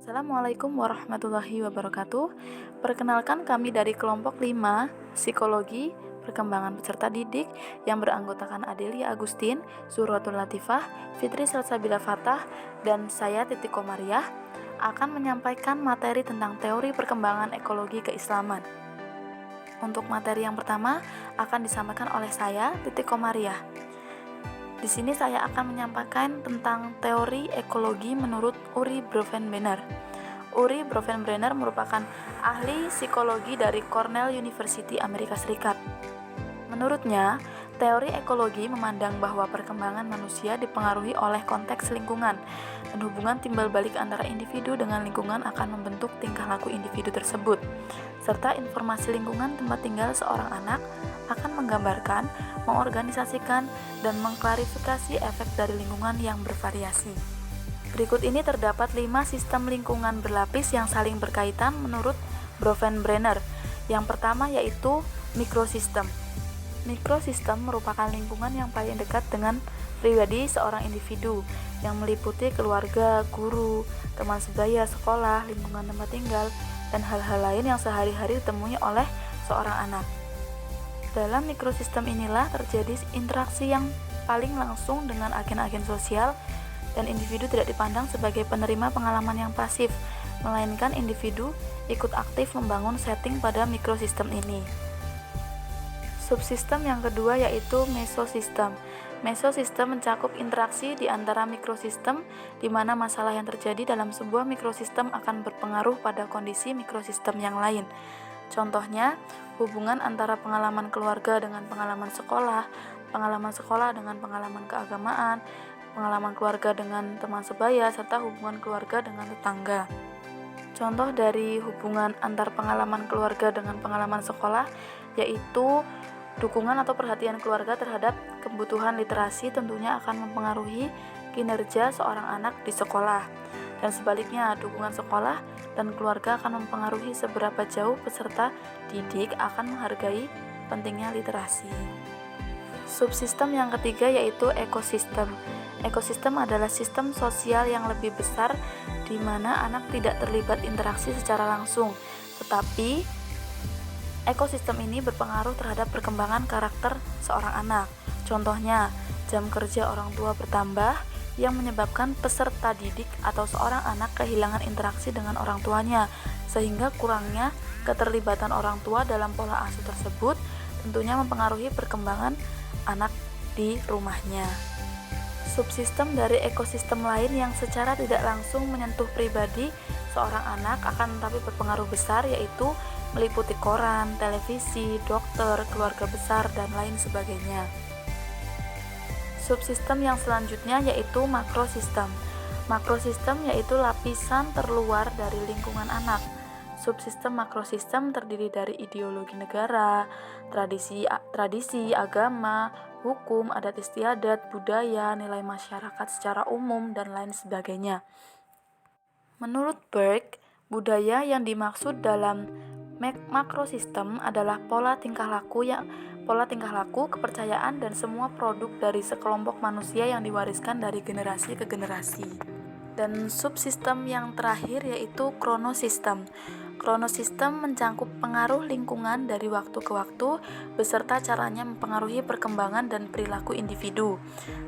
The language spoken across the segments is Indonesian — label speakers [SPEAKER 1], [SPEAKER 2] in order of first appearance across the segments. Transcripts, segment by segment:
[SPEAKER 1] Assalamualaikum warahmatullahi wabarakatuh. Perkenalkan kami dari kelompok 5 Psikologi Perkembangan Peserta Didik yang beranggotakan Adelia Agustin, Zuratul Latifah, Fitri Salsabila Fatah, dan saya Titi Komariah akan menyampaikan materi tentang teori perkembangan ekologi keislaman. Untuk materi yang pertama akan disampaikan oleh saya, Titi Komariah. Di sini saya akan menyampaikan tentang teori ekologi menurut Uri Bronfenbrenner. Uri Bronfenbrenner merupakan ahli psikologi dari Cornell University, Amerika Serikat. Menurutnya, teori ekologi memandang bahwa perkembangan manusia dipengaruhi oleh konteks lingkungan, dan hubungan timbal balik antara individu dengan lingkungan akan membentuk tingkah laku individu tersebut, serta informasi lingkungan tempat tinggal seorang anak akan menggambarkan, mengorganisasikan, dan mengklarifikasi efek dari lingkungan yang bervariasi. Berikut ini terdapat 5 sistem lingkungan berlapis yang saling berkaitan menurut Bronfenbrenner. Yang pertama yaitu mikrosistem. Mikrosistem merupakan lingkungan yang paling dekat dengan pribadi seorang individu, yang meliputi keluarga, guru, teman sebaya, sekolah, lingkungan tempat tinggal, dan hal-hal lain yang sehari-hari ditemui oleh seorang anak. Dalam mikrosistem inilah terjadi interaksi yang paling langsung dengan agen-agen sosial, dan individu tidak dipandang sebagai penerima pengalaman yang pasif, melainkan individu ikut aktif membangun setting pada mikrosistem ini. Subsistem yang kedua yaitu mesosistem. Mesosistem mencakup interaksi di antara mikrosistem, di mana masalah yang terjadi dalam sebuah mikrosistem akan berpengaruh pada kondisi mikrosistem yang lain. Contohnya, hubungan antara pengalaman keluarga dengan pengalaman sekolah dengan pengalaman keagamaan, pengalaman keluarga dengan teman sebaya, serta hubungan keluarga dengan tetangga. Contoh dari hubungan antar pengalaman keluarga dengan pengalaman sekolah yaitu dukungan atau perhatian keluarga terhadap kebutuhan literasi tentunya akan mempengaruhi kinerja seorang anak di sekolah. Dan sebaliknya, dukungan sekolah dan keluarga akan mempengaruhi seberapa jauh peserta didik akan menghargai pentingnya literasi. Subsistem yang ketiga yaitu ekosistem. Ekosistem adalah sistem sosial yang lebih besar di mana anak tidak terlibat interaksi secara langsung, tetapi ekosistem ini berpengaruh terhadap perkembangan karakter seorang anak. Contohnya, jam kerja orang tua bertambah yang menyebabkan peserta didik atau seorang anak kehilangan interaksi dengan orang tuanya, sehingga kurangnya keterlibatan orang tua dalam pola asuh tersebut tentunya mempengaruhi perkembangan anak di rumahnya. Subsistem dari ekosistem lain yang secara tidak langsung menyentuh pribadi seorang anak akan tetapi berpengaruh besar yaitu meliputi koran, televisi, dokter, keluarga besar, dan lain sebagainya. Subsistem yang selanjutnya yaitu makrosistem. Makrosistem yaitu lapisan terluar dari lingkungan anak. Subsistem makrosistem terdiri dari ideologi negara, tradisi, agama, hukum, adat istiadat, budaya, nilai masyarakat secara umum, dan lain sebagainya. Menurut Burke, budaya yang dimaksud dalam makrosistem adalah pola tingkah laku, kepercayaan, dan semua produk dari sekelompok manusia yang diwariskan dari generasi ke generasi. Dan subsistem yang terakhir yaitu kronosistem. Kronosistem mencakup pengaruh lingkungan dari waktu ke waktu beserta caranya mempengaruhi perkembangan dan perilaku individu.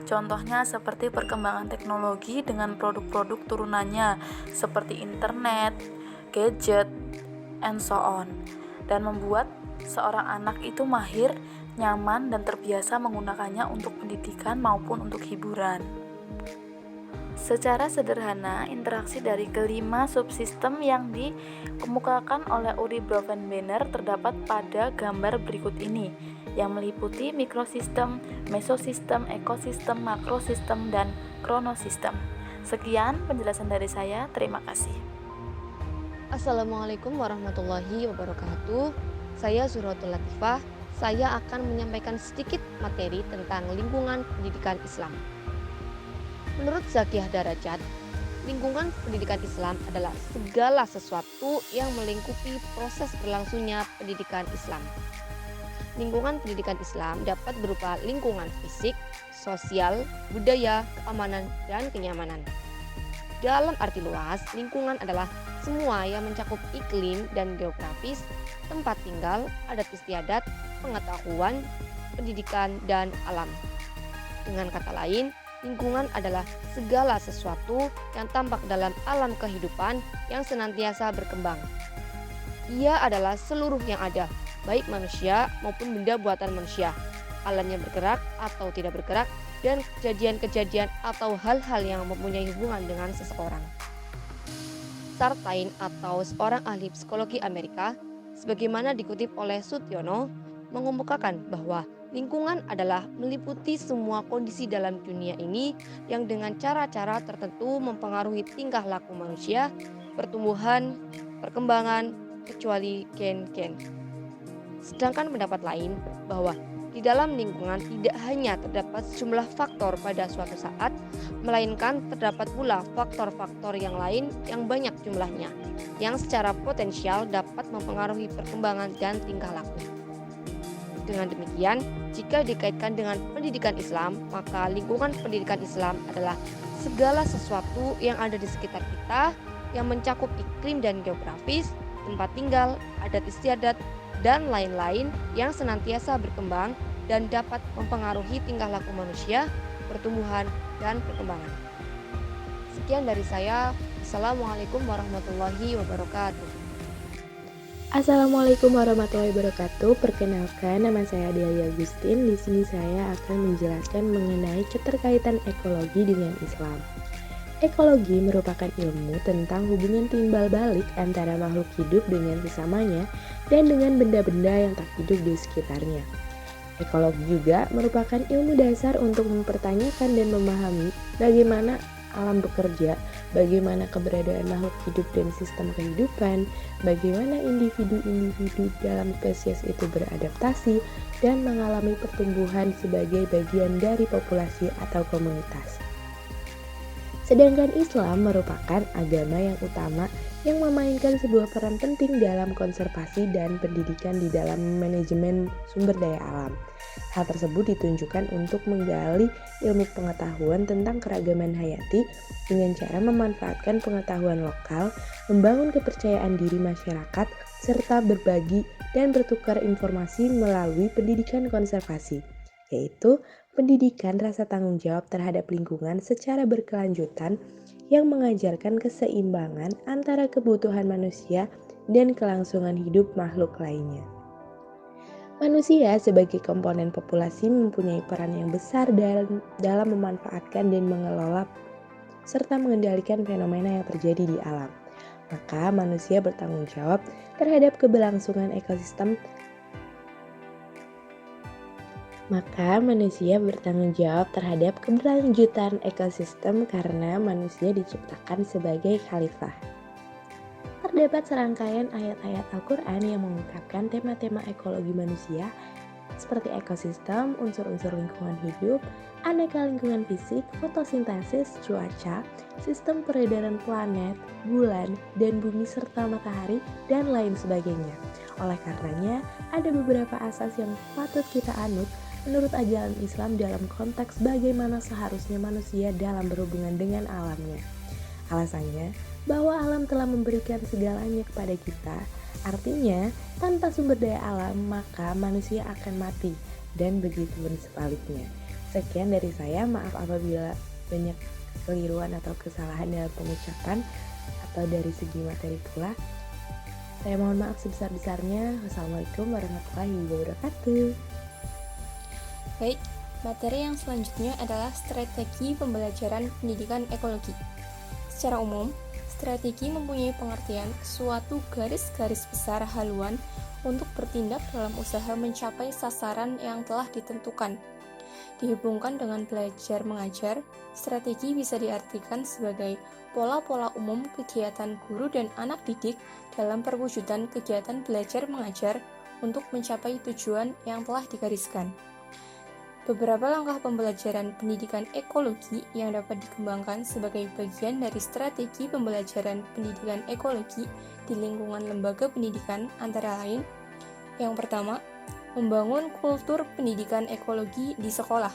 [SPEAKER 1] Contohnya seperti perkembangan teknologi dengan produk-produk turunannya seperti internet, gadget, and so on, dan membuat seorang anak itu mahir, nyaman, dan terbiasa menggunakannya untuk pendidikan maupun untuk hiburan. Secara sederhana, interaksi dari kelima subsistem yang dikemukakan oleh Uri Bronfenbrenner terdapat pada gambar berikut ini, yang meliputi mikrosistem, mesosistem, ekosistem, makrosistem, dan kronosistem. Sekian penjelasan dari saya, terima kasih.
[SPEAKER 2] Assalamualaikum warahmatullahi wabarakatuh. Saya Zuratul Latifah. Saya akan menyampaikan sedikit materi tentang lingkungan pendidikan Islam. Menurut Zakiyah Darajat, lingkungan pendidikan Islam adalah segala sesuatu yang melingkupi proses berlangsungnya pendidikan Islam. Lingkungan pendidikan Islam dapat berupa lingkungan fisik, sosial, budaya, keamanan, dan kenyamanan. Dalam arti luas, lingkungan adalah semua yang mencakup iklim dan geografis, tempat tinggal, adat istiadat, pengetahuan, pendidikan, dan alam. Dengan kata lain, lingkungan adalah segala sesuatu yang tampak dalam alam kehidupan yang senantiasa berkembang. Ia adalah seluruh yang ada, baik manusia maupun benda buatan manusia, alam yang bergerak atau tidak bergerak, dan kejadian-kejadian atau hal-hal yang mempunyai hubungan dengan seseorang. Sartain atau seorang ahli psikologi Amerika, sebagaimana dikutip oleh Sutyono, mengemukakan bahwa lingkungan adalah meliputi semua kondisi dalam dunia ini yang dengan cara-cara tertentu mempengaruhi tingkah laku manusia, pertumbuhan, perkembangan, kecuali gen-gen. Sedangkan pendapat lain bahwa di dalam lingkungan tidak hanya terdapat sejumlah faktor pada suatu saat, melainkan terdapat pula faktor-faktor yang lain yang banyak jumlahnya, yang secara potensial dapat mempengaruhi perkembangan dan tingkah laku. Dengan demikian, jika dikaitkan dengan pendidikan Islam, maka lingkungan pendidikan Islam adalah segala sesuatu yang ada di sekitar kita, yang mencakup iklim dan geografis, tempat tinggal, adat istiadat, dan lain-lain yang senantiasa berkembang dan dapat mempengaruhi tingkah laku manusia, pertumbuhan, dan perkembangan. Sekian dari saya. Assalamualaikum warahmatullahi wabarakatuh.
[SPEAKER 3] Assalamualaikum warahmatullahi wabarakatuh. Perkenalkan, nama saya Adelia Agustin. Di sini saya akan menjelaskan mengenai keterkaitan ekologi dengan Islam. Ekologi merupakan ilmu tentang hubungan timbal balik antara makhluk hidup dengan sesamanya dan dengan benda-benda yang tak hidup di sekitarnya. Ekologi juga merupakan ilmu dasar untuk mempertanyakan dan memahami bagaimana alam bekerja, bagaimana keberadaan makhluk hidup dan sistem kehidupan, bagaimana individu-individu dalam spesies itu beradaptasi dan mengalami pertumbuhan sebagai bagian dari populasi atau komunitas. Sedangkan Islam merupakan agama yang utama yang memainkan sebuah peran penting dalam konservasi dan pendidikan di dalam manajemen sumber daya alam. Hal tersebut ditunjukkan untuk menggali ilmu pengetahuan tentang keragaman hayati dengan cara memanfaatkan pengetahuan lokal, membangun kepercayaan diri masyarakat, serta berbagi dan bertukar informasi melalui pendidikan konservasi, yaitu pendidikan rasa tanggung jawab terhadap lingkungan secara berkelanjutan yang mengajarkan keseimbangan antara kebutuhan manusia dan kelangsungan hidup makhluk lainnya. Manusia sebagai komponen populasi mempunyai peran yang besar dalam memanfaatkan dan mengelola serta mengendalikan fenomena yang terjadi di alam. Maka manusia bertanggung jawab terhadap keberlangsungan ekosistem. Maka manusia bertanggung jawab terhadap keberlanjutan ekosistem karena manusia diciptakan sebagai khalifah. Terdapat serangkaian ayat-ayat Al-Quran yang mengungkapkan tema-tema ekologi manusia seperti ekosistem, unsur-unsur lingkungan hidup, aneka lingkungan fisik, fotosintesis, cuaca, sistem peredaran planet, bulan, dan bumi serta matahari, dan lain sebagainya. Oleh karenanya, ada beberapa asas yang patut kita anut menurut ajaran Islam dalam konteks bagaimana seharusnya manusia dalam berhubungan dengan alamnya. Alasannya, bahwa alam telah memberikan segalanya kepada kita, artinya tanpa sumber daya alam maka manusia akan mati, dan begitu pun sebaliknya. Sekian dari saya, maaf apabila banyak kekeliruan atau kesalahan dalam pengucapan atau dari segi materi pula. Saya mohon maaf sebesar-besarnya. Wassalamualaikum warahmatullahi wabarakatuh.
[SPEAKER 4] Baik, materi yang selanjutnya adalah strategi pembelajaran pendidikan ekologi. Secara umum, strategi mempunyai pengertian suatu garis-garis besar haluan untuk bertindak dalam usaha mencapai sasaran yang telah ditentukan. Dihubungkan dengan belajar mengajar, strategi bisa diartikan sebagai pola-pola umum kegiatan guru dan anak didik dalam perwujudan kegiatan belajar mengajar untuk mencapai tujuan yang telah digariskan. Beberapa langkah pembelajaran pendidikan ekologi yang dapat dikembangkan sebagai bagian dari strategi pembelajaran pendidikan ekologi di lingkungan lembaga pendidikan antara lain: yang pertama, membangun kultur pendidikan ekologi di sekolah,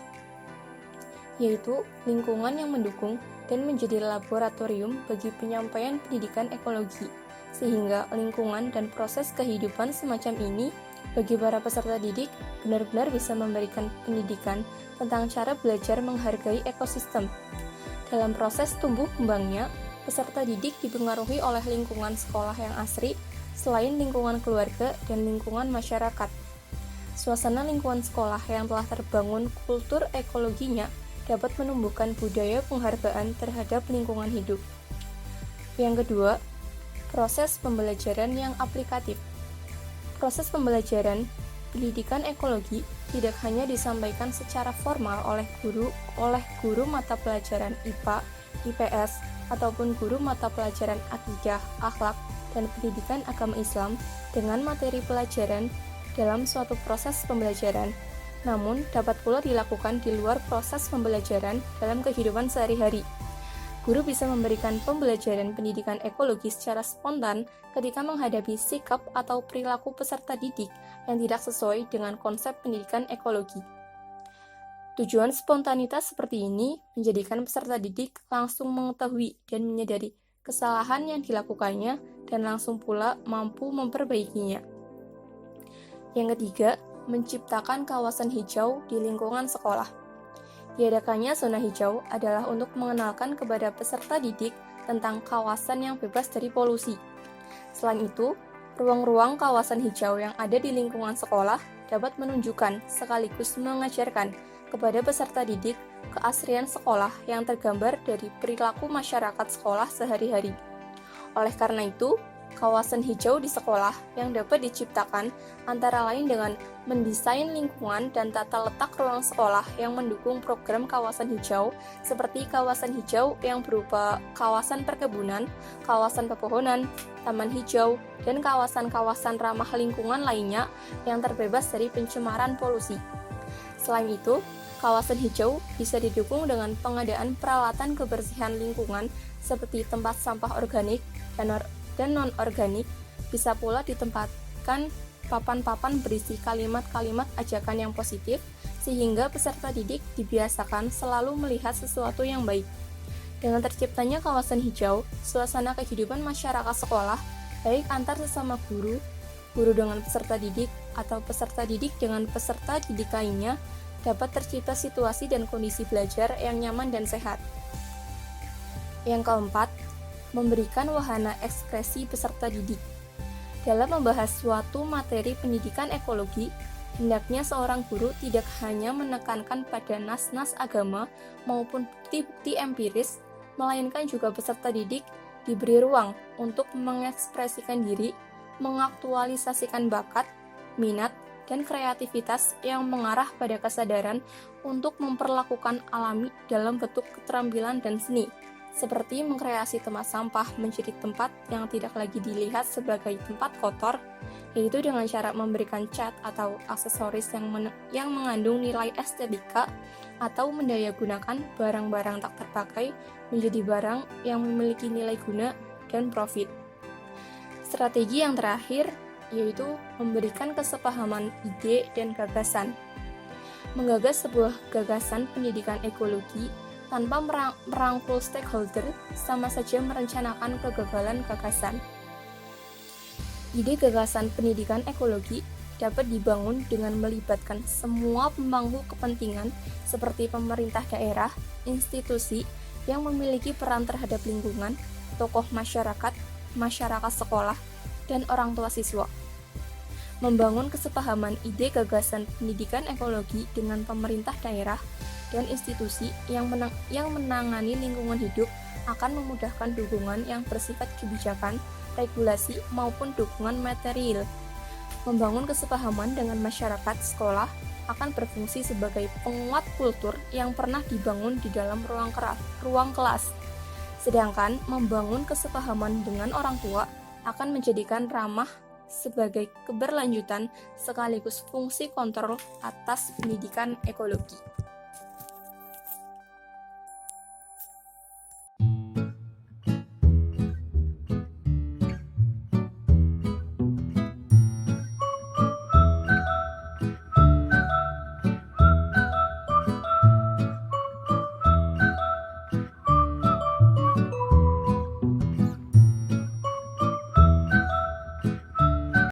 [SPEAKER 4] yaitu lingkungan yang mendukung dan menjadi laboratorium bagi penyampaian pendidikan ekologi, sehingga lingkungan dan proses kehidupan semacam ini bagi para peserta didik benar-benar bisa memberikan pendidikan tentang cara belajar menghargai ekosistem. Dalam proses tumbuh kembangnya, peserta didik dipengaruhi oleh lingkungan sekolah yang asri, selain lingkungan keluarga dan lingkungan masyarakat. Suasana lingkungan sekolah yang telah terbangun kultur ekologinya dapat menumbuhkan budaya penghargaan terhadap lingkungan hidup. Yang kedua, proses pembelajaran yang aplikatif. Proses pembelajaran pendidikan ekologi tidak hanya disampaikan secara formal oleh guru mata pelajaran IPA, IPS, ataupun guru mata pelajaran akidah, akhlak, dan pendidikan agama Islam dengan materi pelajaran dalam suatu proses pembelajaran, namun dapat pula dilakukan di luar proses pembelajaran dalam kehidupan sehari-hari. Guru bisa memberikan pembelajaran pendidikan ekologi secara spontan ketika menghadapi sikap atau perilaku peserta didik yang tidak sesuai dengan konsep pendidikan ekologi. Tujuan spontanitas seperti ini menjadikan peserta didik langsung mengetahui dan menyadari kesalahan yang dilakukannya dan langsung pula mampu memperbaikinya. Yang ketiga, menciptakan kawasan hijau di lingkungan sekolah. Diadakannya zona hijau adalah untuk mengenalkan kepada peserta didik tentang kawasan yang bebas dari polusi. Selain itu, ruang-ruang kawasan hijau yang ada di lingkungan sekolah dapat menunjukkan sekaligus mengajarkan kepada peserta didik keasrian sekolah yang tergambar dari perilaku masyarakat sekolah sehari-hari. Oleh karena itu, kawasan hijau di sekolah yang dapat diciptakan antara lain dengan mendesain lingkungan dan tata letak ruang sekolah yang mendukung program kawasan hijau, seperti kawasan hijau yang berupa kawasan perkebunan, kawasan pepohonan, taman hijau, dan kawasan-kawasan ramah lingkungan lainnya yang terbebas dari pencemaran polusi. Selain itu, kawasan hijau bisa didukung dengan pengadaan peralatan kebersihan lingkungan seperti tempat sampah organik dan non-organik. Bisa pula ditempatkan papan-papan berisi kalimat-kalimat ajakan yang positif, sehingga peserta didik dibiasakan selalu melihat sesuatu yang baik. Dengan terciptanya kawasan hijau, suasana kehidupan masyarakat sekolah, baik antar sesama guru, guru dengan peserta didik, atau peserta didik dengan peserta didik lainnya, dapat tercipta situasi dan kondisi belajar yang nyaman dan sehat. Yang keempat, memberikan wahana ekspresi peserta didik. Dalam membahas suatu materi pendidikan ekologi, hendaknya seorang guru tidak hanya menekankan pada nas-nas agama maupun bukti-bukti empiris, melainkan juga peserta didik diberi ruang untuk mengekspresikan diri, mengaktualisasikan bakat, minat, dan kreativitas yang mengarah pada kesadaran untuk memperlakukan alami dalam bentuk keterampilan dan seni, seperti mengkreasi tempat sampah menjadi tempat yang tidak lagi dilihat sebagai tempat kotor, yaitu dengan cara memberikan cat atau aksesoris yang mengandung nilai estetika, atau mendayagunakan barang-barang tak terpakai menjadi barang yang memiliki nilai guna dan profit. Strategi yang terakhir yaitu memberikan kesepahaman ide dan gagasan. Menggagas sebuah gagasan pendidikan ekologi tanpa merangkul stakeholder sama saja merencanakan kegagalan gagasan. Ide gagasan pendidikan ekologi dapat dibangun dengan melibatkan semua pemangku kepentingan seperti pemerintah daerah, institusi yang memiliki peran terhadap lingkungan, tokoh masyarakat, masyarakat sekolah, dan orang tua siswa. Membangun kesepahaman ide gagasan pendidikan ekologi dengan pemerintah daerah dan institusi yang menangani lingkungan hidup akan memudahkan dukungan yang bersifat kebijakan, regulasi, maupun dukungan material. Membangun kesepahaman dengan masyarakat sekolah akan berfungsi sebagai penguat kultur yang pernah dibangun di dalam ruang kelas. Sedangkan membangun kesepahaman dengan orang tua akan menjadikan ramah sebagai keberlanjutan sekaligus fungsi kontrol atas pendidikan ekologi.